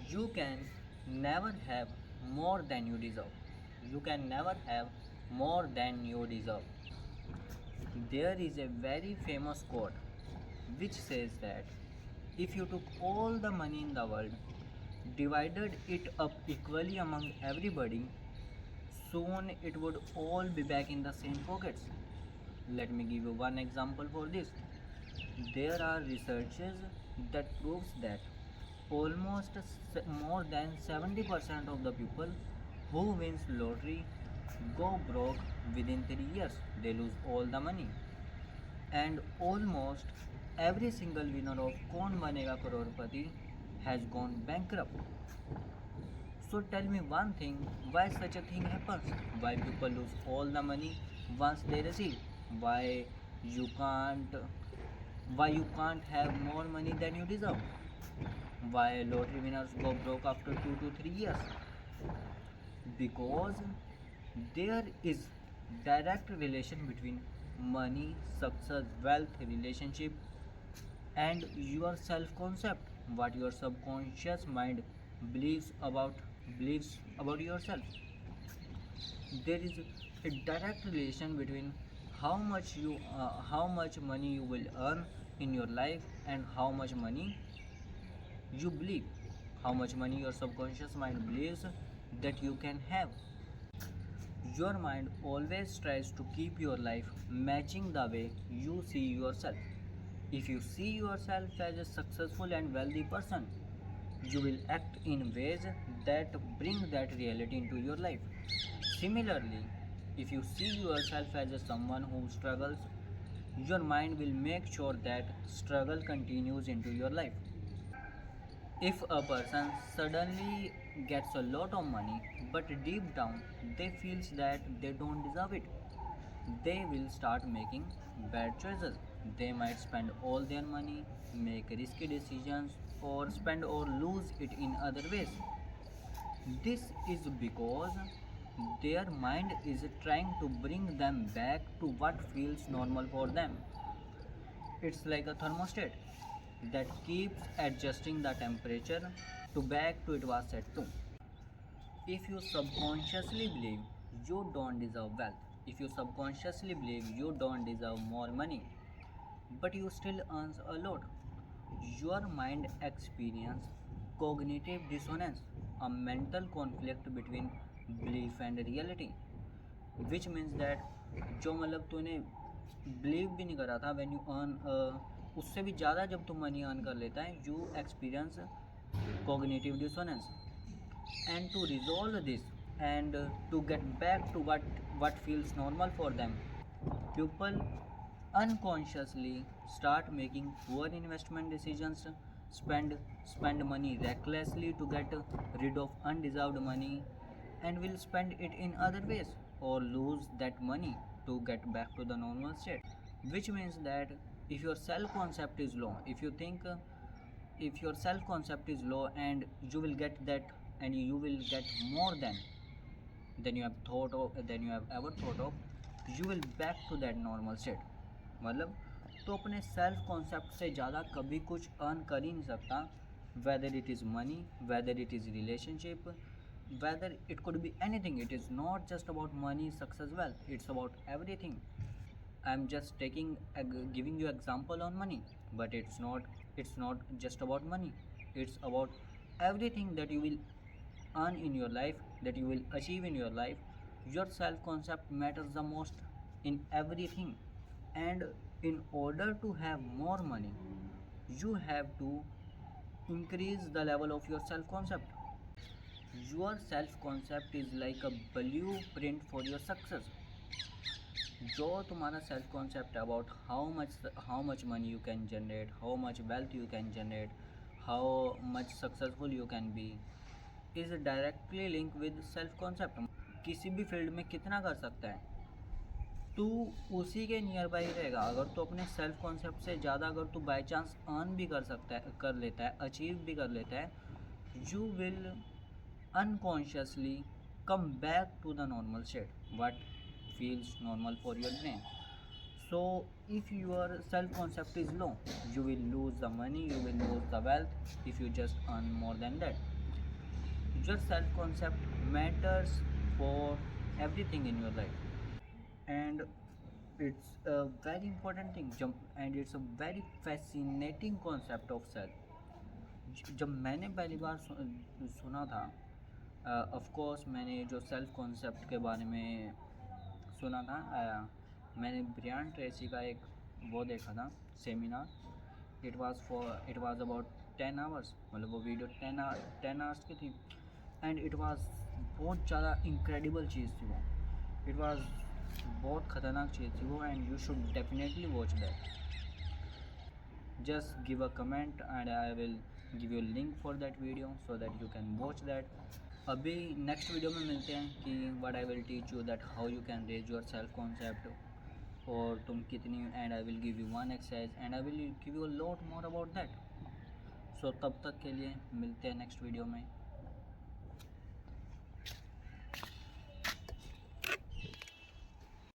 You can never have more than you deserve. You can never have more than you deserve. There is a very famous quote which says that if you took all the money in the world, divided it up equally among everybody, soon it would all be back in the same pockets. Let me give you one example for this. There are researches that proves that almost more than 70% of the people who wins lottery go broke within 3 years. They lose all the money. And almost every single winner of Kaun Banega Crorepati has gone bankrupt. So tell me one thing, why such a thing happens? Why people lose all the money once they receive? Why you can't why you can't have more money than you deserve? Why lottery winners go broke after 2 to 3 years? Because there is direct relation between money, success, wealth, relationship and your self concept, what your subconscious mind believes about believes about yourself. There is a direct relation between how much money you will earn in your life and how much money you believe, how much money your subconscious mind believes that you can have. Your mind always tries to keep your life matching the way you see yourself. If you see yourself as a successful and wealthy person, you will act in ways that bring that reality into your life. Similarly, if you see yourself as a someone who struggles, your mind will make sure that struggle continues into your life. If a person suddenly gets a lot of money but deep down they feels that they don't deserve it, they will start making bad choices. They might spend all their money, make risky decisions, or spend or lose it in other ways. This is because their mind is trying to bring them back to what feels normal for them. It's like a thermostat that keeps adjusting the temperature to back to it was set to. If you subconsciously believe you don't deserve wealth, if you subconsciously believe you don't deserve more money, but you still earn a lot, your mind experiences cognitive dissonance, a mental conflict between belief and reality, which means that जो मतलब तूने believe भी नहीं करा था when you earn उससे भी ज़्यादा जब तू मनी अर्न कर लेता है you experience cognitive dissonance. And to resolve this and to get back to what feels normal for them, people unconsciously start making poor investment decisions, spend money recklessly to get rid of undeserved money, and will spend it in other ways or lose that money to get back to the normal state. Which means that if your self concept is low, if your self concept is low and you will get that and you will get more than you have thought of than you have ever thought of, you will back to that normal state. मतलब तो अपने self concept से ज़्यादा कभी कुछ earn कर ही नहीं सकता, whether it is money, whether it is relationship, whether it could be anything. It is not just about money, success, wealth, it's about everything. I'm just giving you example on money, but it's not just about money. It's about everything that you will earn in your life, that you will achieve in your life. Your self concept matters the most in everything. And in order to have more money, you have to increase the level of your self concept. Your self concept is like a blueprint for your success. जो तुम्हारा self concept about how much money you can generate, how much wealth you can generate, how much successful you can be, is directly link with self concept. किसी भी field में कितना कर सकता है तू उसी के नियर बाई रहेगा. अगर तू अपने सेल्फ कॉन्सेप्ट से ज़्यादा अगर तू बाई चांस अर्न भी कर लेता है, अचीव भी कर लेता है, you will unconsciously come back to the normal state what feels normal for your brain. So if your self concept is low, you will lose the money, you will lose the wealth if you just earn more than that. your self concept matters for everything in your life, and it's a very important thing and it's a very fascinating concept of self. जब मैंने पहली बार सुना था, of course मैंने जो self concept के बारे में सुना था, मैंने ब्रियान ट्रेसी का एक वो देखा था seminar. It was about 10 hours, मतलब वो वीडियो 10 आवर्स की थी, एंड इट वाज बहुत ज़्यादा इनक्रेडिबल चीज़ थी वो। इट वाज बहुत ख़तरनाक चीज़ थी वो, and you should definitely watch that. just give a comment and I will give you a link for that video so that you can watch that। अभी next video में मिलते हैं कि what I will teach you that how you can raise your self concept, और तुम कितनी, and I will give you one exercise and I will give you a lot more about that. So तब तक के लिए मिलते हैं next video में।